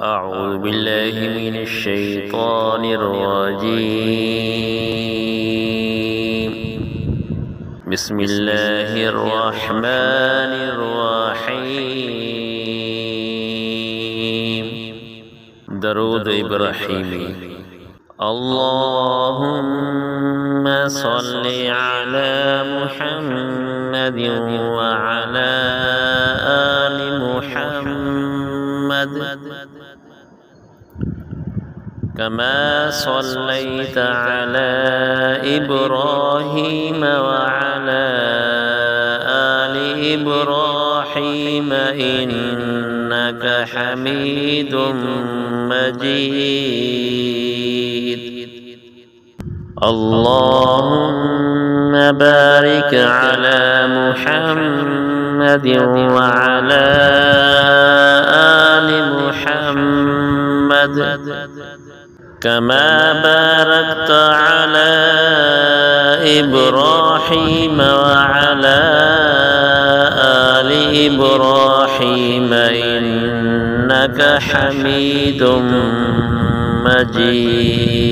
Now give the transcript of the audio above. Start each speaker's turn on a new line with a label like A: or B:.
A: أعوذ بالله من الشيطان الرجيم. بسم الله الرحمن الرحيم. درود إبراهيمي. اللهم صل على محمد وعلى آل محمد كما صليت على إبراهيم وعلى آل إبراهيم إنك حميد مجيد. اللهم بارك على محمد وعلى آل محمد كما باركت على إبراهيم وعلى آل إبراهيم إنك حميد مجيد.